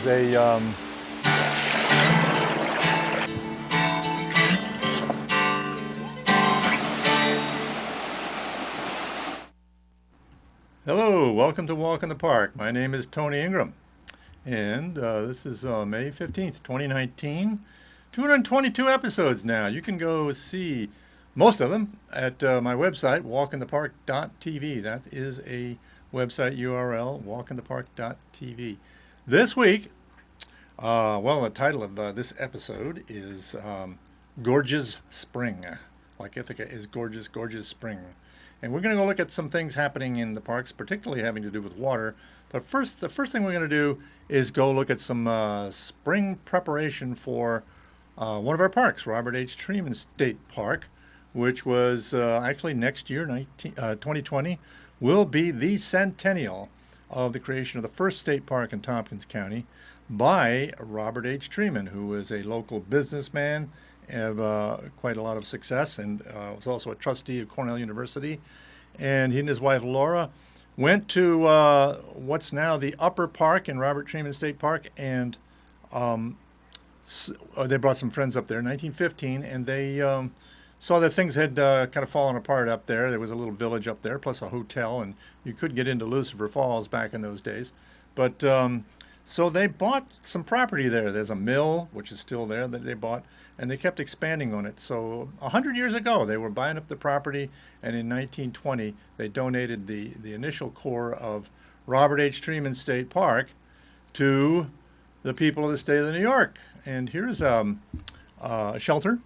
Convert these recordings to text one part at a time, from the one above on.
is a Hello, welcome to Walk in the Park. My name is Tony Ingram, and this is May 15th, 2019. 222 episodes now. You can go see most of them at my website, walkinthepark.tv. That is a website URL, walkinthepark.tv. This week, the title of this episode is Gorges Spring. Like Ithaca is Gorges, Gorges Spring. And we're going to go look at some things happening in the parks, particularly having to do with water. But first, the first thing we're going to do is go look at some spring preparation for one of our parks, Robert H. Treman State Park, which was actually next year, 2020, will be the centennial of the creation of the first state park in Tompkins County by Robert H. Treman, who was a local businessman of quite a lot of success, and was also a trustee of Cornell University. And he and his wife Laura went to what's now the Upper Park in Robert Treman State Park, and they brought some friends up there in 1915, and they saw that things had kind of fallen apart up there. There was a little village up there, plus a hotel, and you could get into Lucifer Falls back in those days. But so they bought some property there. There's a mill, which is still there, that they bought, and they kept expanding on it. So 100 years ago, they were buying up the property, and in 1920, they donated the initial core of Robert H. Treman State Park to the people of the state of New York. And here's a shelter.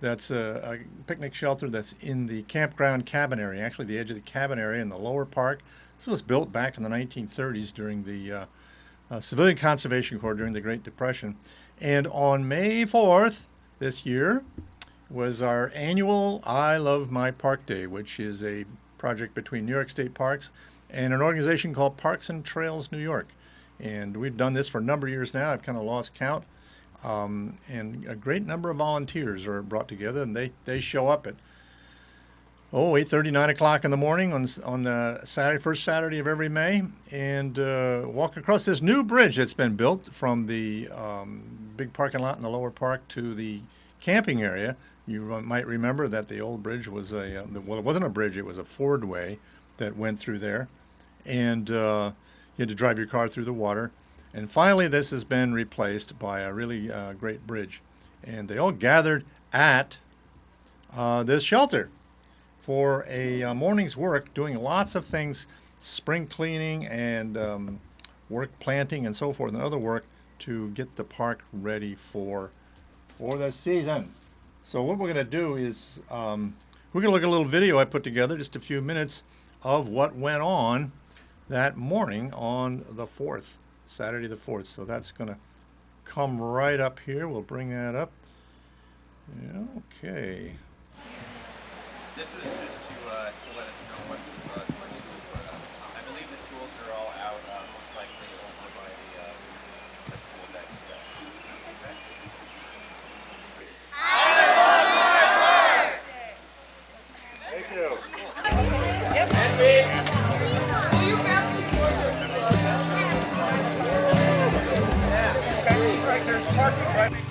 That's a picnic shelter that's in the campground cabin area, actually the edge of the cabin area in the lower park. This was built back in the 1930s during the Civilian Conservation Corps during the Great Depression. And on May 4th this year was our annual I Love My Park Day, which is a project between New York State Parks and an organization called Parks and Trails New York. And we've done this for a number of years now. I've kind of lost count. And a great number of volunteers are brought together, and they show up at 8:30, 9 o'clock in the morning on the Saturday, first Saturday of every May, and walk across this new bridge that's been built from the big parking lot in the lower park to the camping area. You might remember that the old bridge was it wasn't a bridge, it was a fordway that went through there, and you had to drive your car through the water. And finally, this has been replaced by a really great bridge. And they all gathered at this shelter for a morning's work, doing lots of things, spring cleaning and work planting and so forth, and other work to get the park ready for the season. So what we're going to do is we're going to look at a little video I put together, just a few minutes, of what went on that morning on the 4th. Saturday the 4th. So that's going to come right up here. We'll bring that up. Yeah, okay. This was just to let us know what tools were up. I believe the tools are all out, most likely over by the pool deck stuff. Okay. Thank you. Yep. And there's parking right here.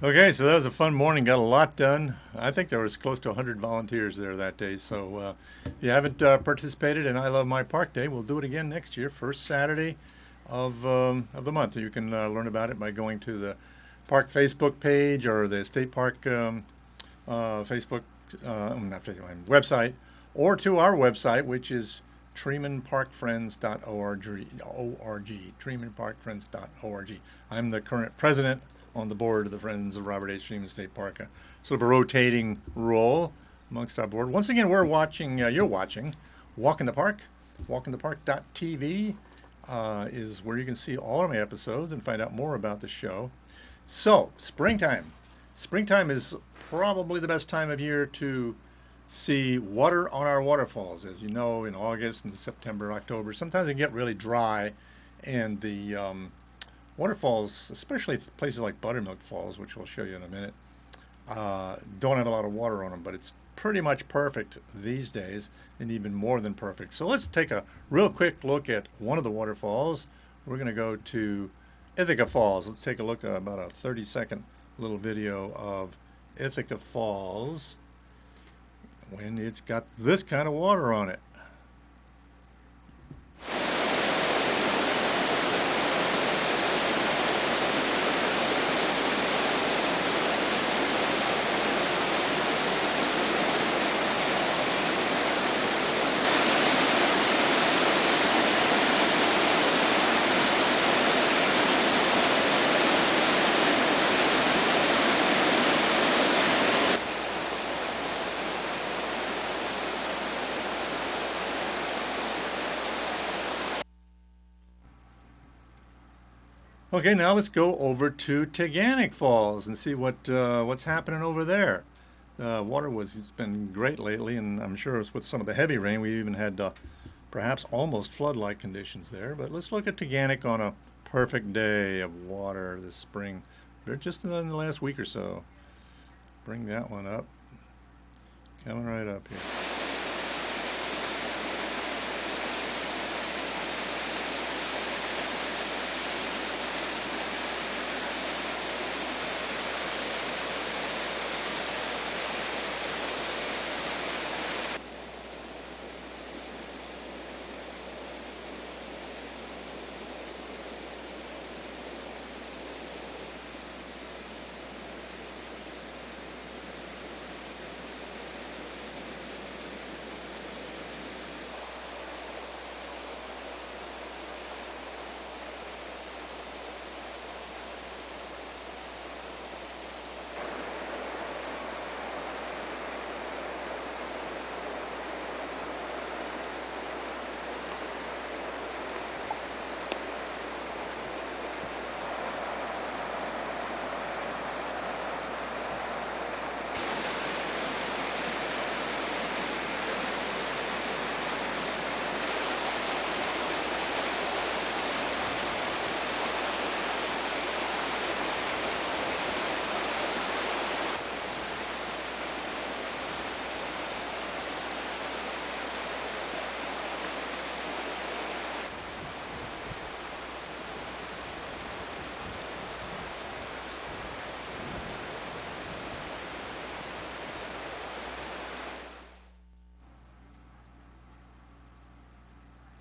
Okay, so that was a fun morning. Got a lot done. I think there was close to 100 volunteers there that day. So if you haven't participated in I Love My Park Day, we'll do it again next year, first Saturday of the month. You can learn about it by going to the park Facebook page or the state park Facebook, not Facebook, website, or to our website, which is tremanparkfriends.org, tremanparkfriends.org. I'm the current president on the board of the Friends of Robert H. Treman State Park, sort of a rotating role amongst our board. Once again, we're watching, you're watching Walk in the Park. Walkinthepark.tv is where you can see all of my episodes and find out more about the show. So, springtime. Springtime is probably the best time of year to see water on our waterfalls. As you know, in August and September, October, sometimes they get really dry, and the waterfalls, especially places like Buttermilk Falls, which I'll show you in a minute, don't have a lot of water on them, but it's pretty much perfect these days, and even more than perfect. So let's take a real quick look at one of the waterfalls. We're going to go to Ithaca Falls. Let's take a look at about a 30-second little video of Ithaca Falls when it's got this kind of water on it. Okay, now let's go over to Taughannock Falls and see what's happening over there. It's been great lately, and I'm sure it's with some of the heavy rain. We even had perhaps almost flood-like conditions there. But let's look at Taughannock on a perfect day of water this spring. They're just in the last week or so. Bring that one up. Coming right up here.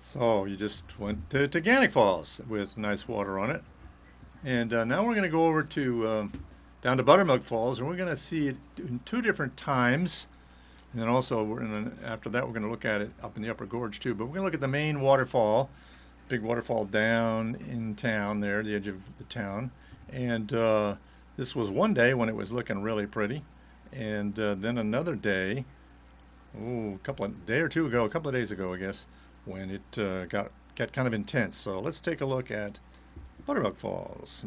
So you just went to Taughannock Falls with nice water on it. And now we're going to go over to down to Buttermilk Falls, and we're going to see it in two different times. And then also, after that, we're going to look at it up in the upper gorge too. But we're going to look at the main waterfall, big waterfall down in town there, the edge of the town. And this was one day when it was looking really pretty. And then another day, a couple of days ago, I guess, when it got kind of intense. So let's take a look at Buttermilk Falls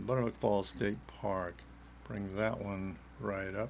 State Park. Bring that one right up.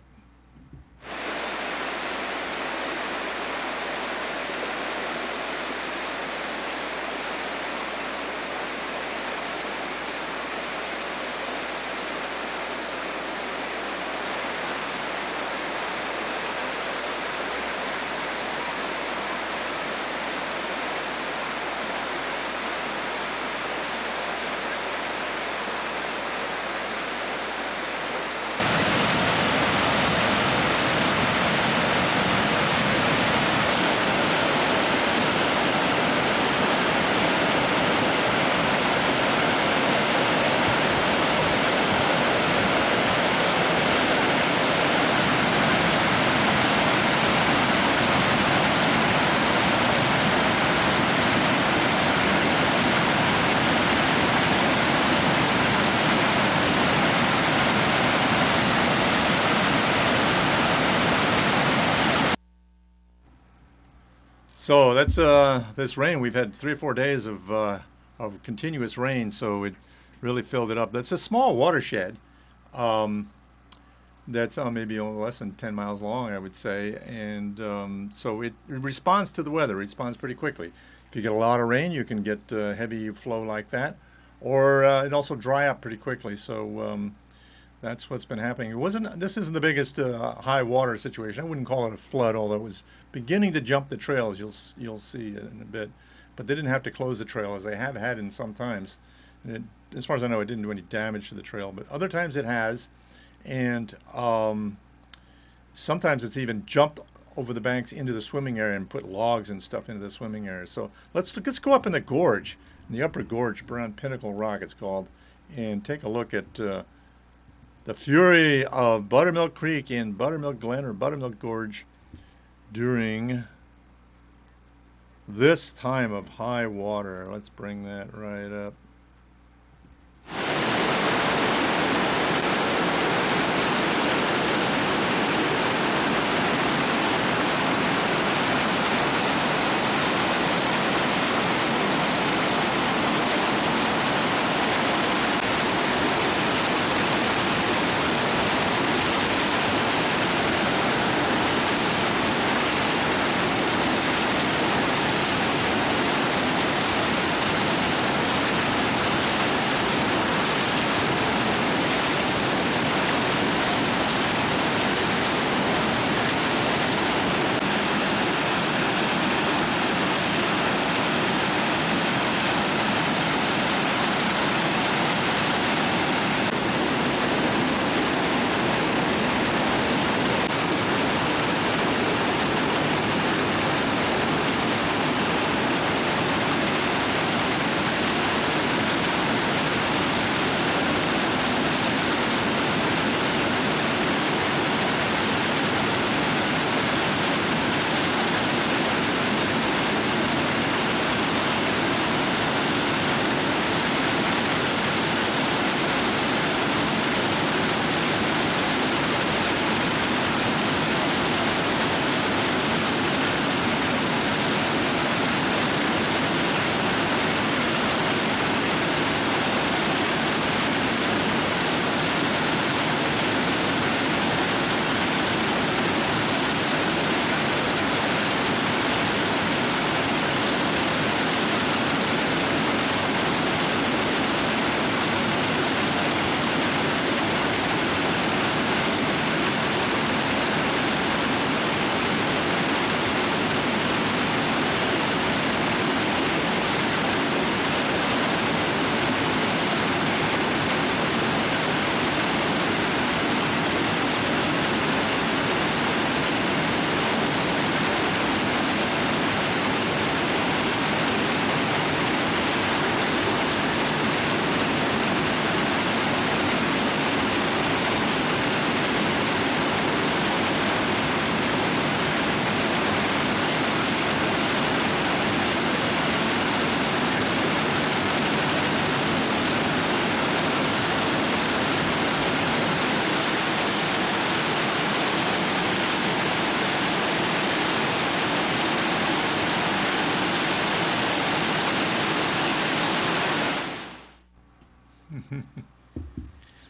So that's this rain. We've had 3 or 4 days of continuous rain, so it really filled it up. That's a small watershed. Um, that's maybe only less than 10 miles long, I would say, and so it responds to the weather. It responds pretty quickly. If you get a lot of rain, you can get heavy flow like that, or it also dry up pretty quickly. So that's what's been happening. It wasn't. This isn't the biggest high water situation. I wouldn't call it a flood, although it was beginning to jump the trails. You'll see it in a bit, but they didn't have to close the trail as they have had in some times. And as far as I know, it didn't do any damage to the trail, but other times it has, and sometimes it's even jumped over the banks into the swimming area and put logs and stuff into the swimming area. So let's go up in the gorge, in the upper gorge, around Pinnacle Rock, it's called, and take a look at. The fury of Buttermilk Creek in Buttermilk Glen or Buttermilk Gorge during this time of high water. Let's bring that right up.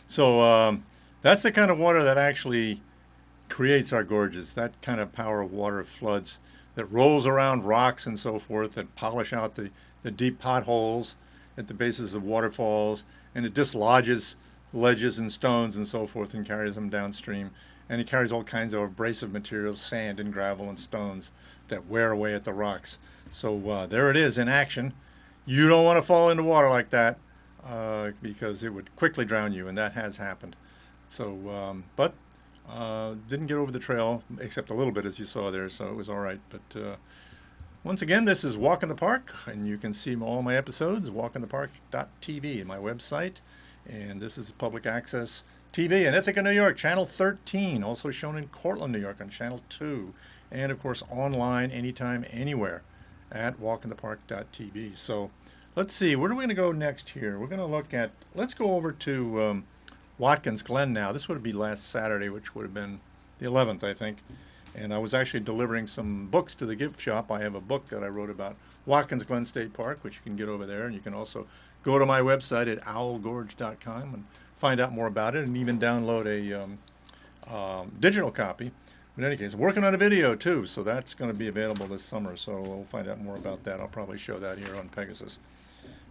So that's the kind of water that actually creates our gorges, that kind of power of water floods that rolls around rocks and so forth that polish out the deep potholes at the bases of waterfalls, and it dislodges ledges and stones and so forth and carries them downstream. And it carries all kinds of abrasive materials, sand and gravel and stones that wear away at the rocks. So there it is in action. You don't want to fall into water like that because it would quickly drown you, and that has happened. So, but didn't get over the trail except a little bit, as you saw there, so it was all right. But once again, this is Walk in the Park, and you can see all my episodes, walkinthepark.tv, my website. And this is public access TV in Ithaca, New York, Channel 13, also shown in Cortland, New York on Channel 2, and of course online anytime, anywhere at walkinthepark.tv. So let's see, where are we going to go next here? We're going to look at, let's go over to Watkins Glen now. This would be last Saturday, which would have been the 11th, I think. And I was actually delivering some books to the gift shop. I have a book that I wrote about Watkins Glen State Park, which you can get over there. And you can also go to my website at owlgorge.com and find out more about it, and even download a digital copy. In any case, working on a video too, so that's going to be available this summer. So we'll find out more about that. I'll probably show that here on Pegasus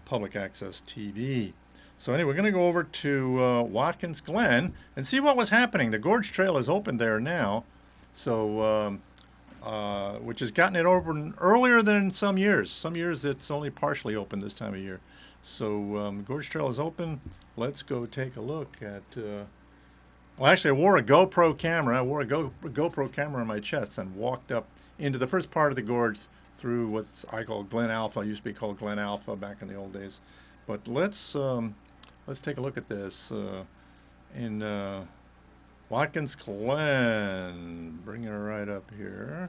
Public Access TV. So anyway, we're going to go over to Watkins Glen and see what was happening. The Gorge Trail is open there now, so which has gotten it open earlier than some years. Some years it's only partially open this time of year. So Gorge Trail is open. Let's go take a look at. Well, actually, I wore a GoPro camera. I wore a GoPro camera on my chest and walked up into the first part of the gorge through what I call Glen Alpha. It used to be called Glen Alpha back in the old days. But let's take a look at this in Watkins Glen. Bringing her right up here.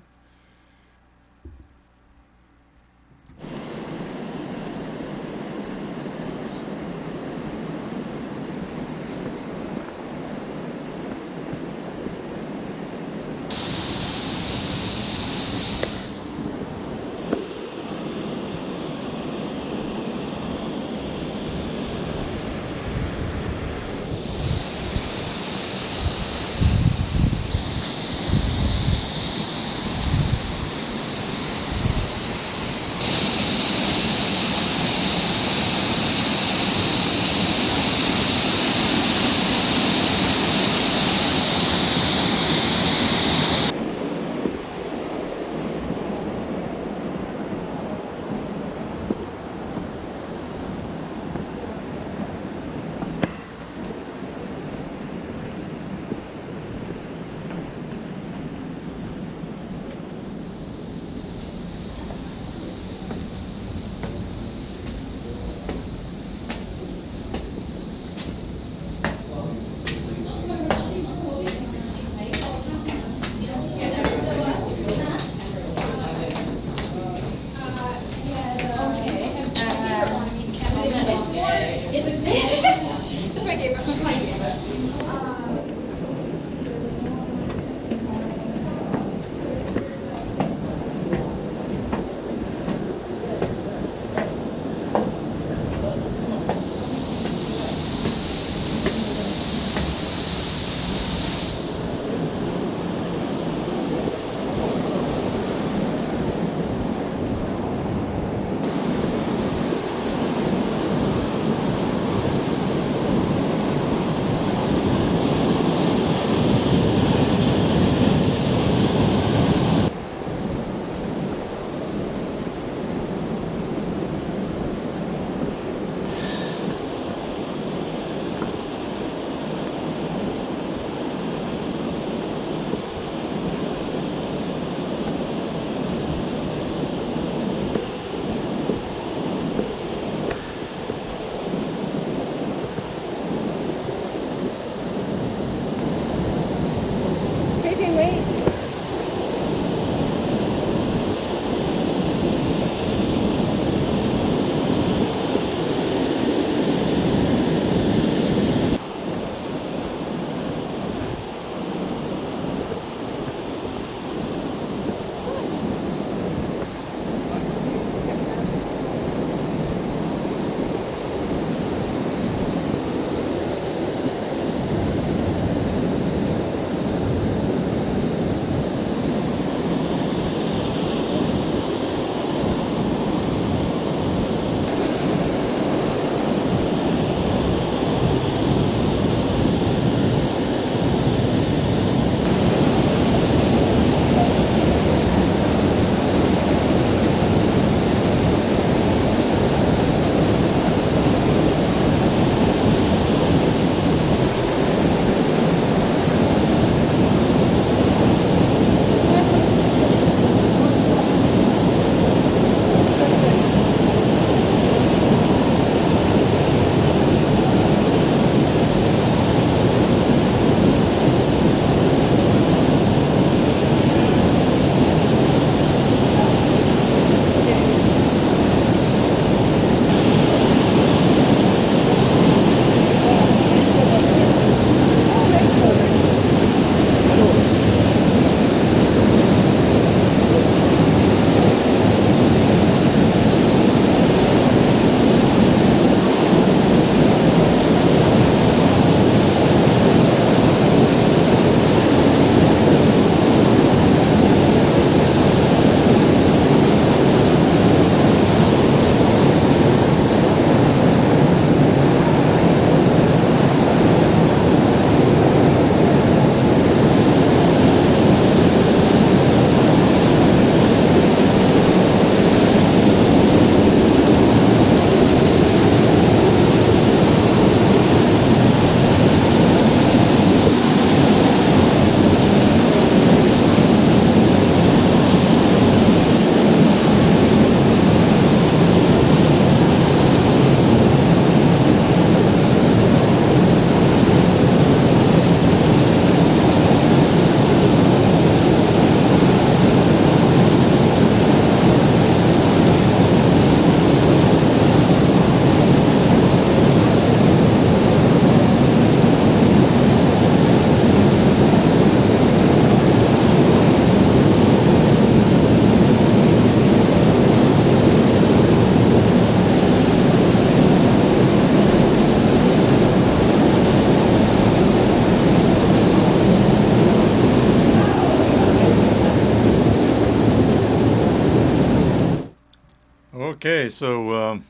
Okay, so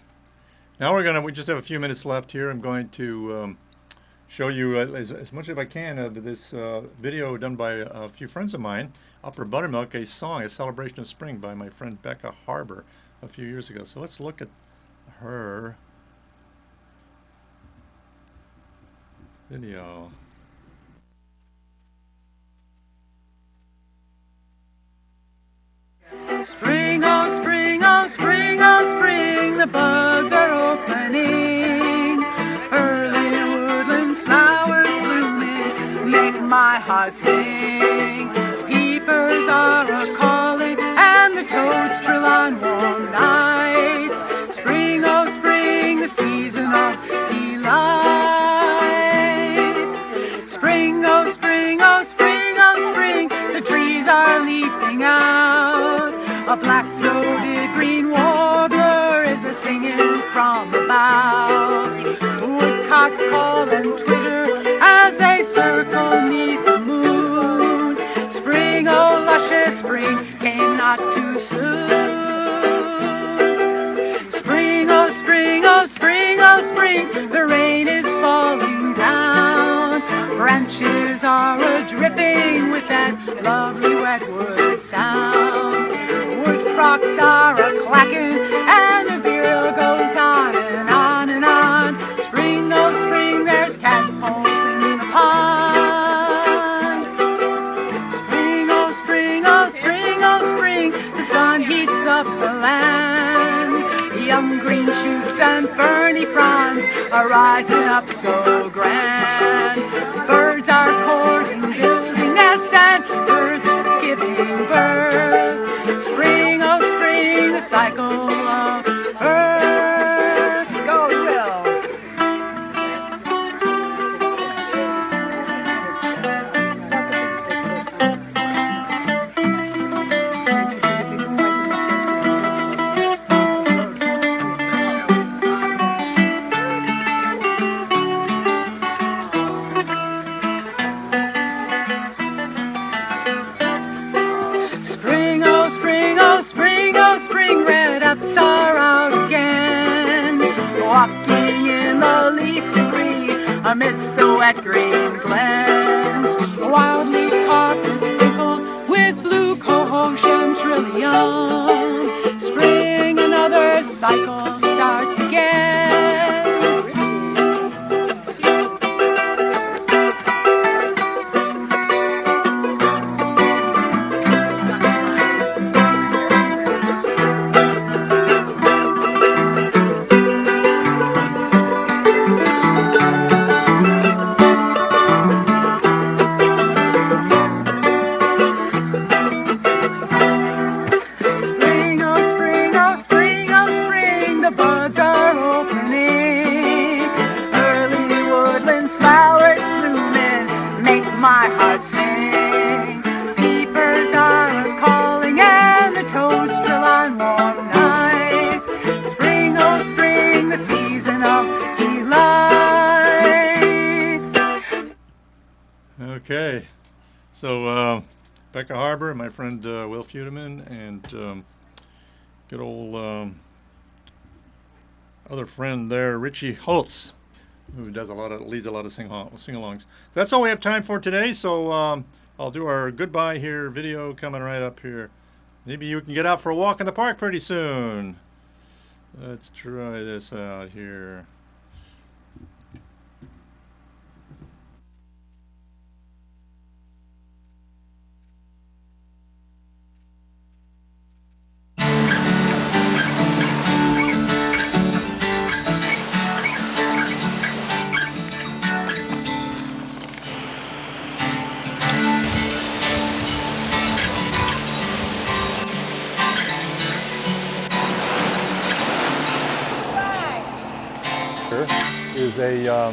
now we just have a few minutes left here. I'm going to show you as much as I can of this video done by a few friends of mine, Upper Buttermilk, a song, a celebration of spring by my friend Becca Harber a few years ago. So let's look at her video. Spring, oh spring, oh spring, oh spring, the buds are opening. Early woodland flowers blooming make my heart sing. Peepers are a-calling and the toads trill on warm nights. Spring, oh spring, the season of delight. Spring, oh spring, oh spring, oh spring, the trees are leafing out. A black-throated green warbler is a-singing from the bough. Woodcocks call and twitter as they circle 'neath the moon. Spring, oh luscious spring, came not too soon. Spring, oh spring, oh spring, oh spring, the rain is falling down. Branches are a-dripping with that lovely wet wood sound. Rocks are a-clacking and the virile goes on and on and on. Spring, oh spring, there's tadpoles in the pond. Spring, oh spring, oh spring, oh spring, the sun heats up the land. Young green shoots and ferny fronds are rising up so grand. Birds are courting, building nests, and birds are giving birth. Spring, oh spring, the cycle of earth. Go, Will. Spring, oh spring, oh spring, oh spring, red ups are out again. Walking in the leaf debris amidst the wet green glens. Wild leaf carpets sprinkled with blue cohosh and trillium. Spring, another cycle starts again. My heart sing. Peepers are calling and the toads trill on warm nights. Spring, oh spring, the season of delight. Okay, so Becca Harber, my friend Will Feudeman, and good old other friend there, Richie Holtz, who does leads a lot of sing-alongs. That's all we have time for today, so I'll do our goodbye here video coming right up here. Maybe you can get out for a walk in the park pretty soon. Let's try this out here. Is a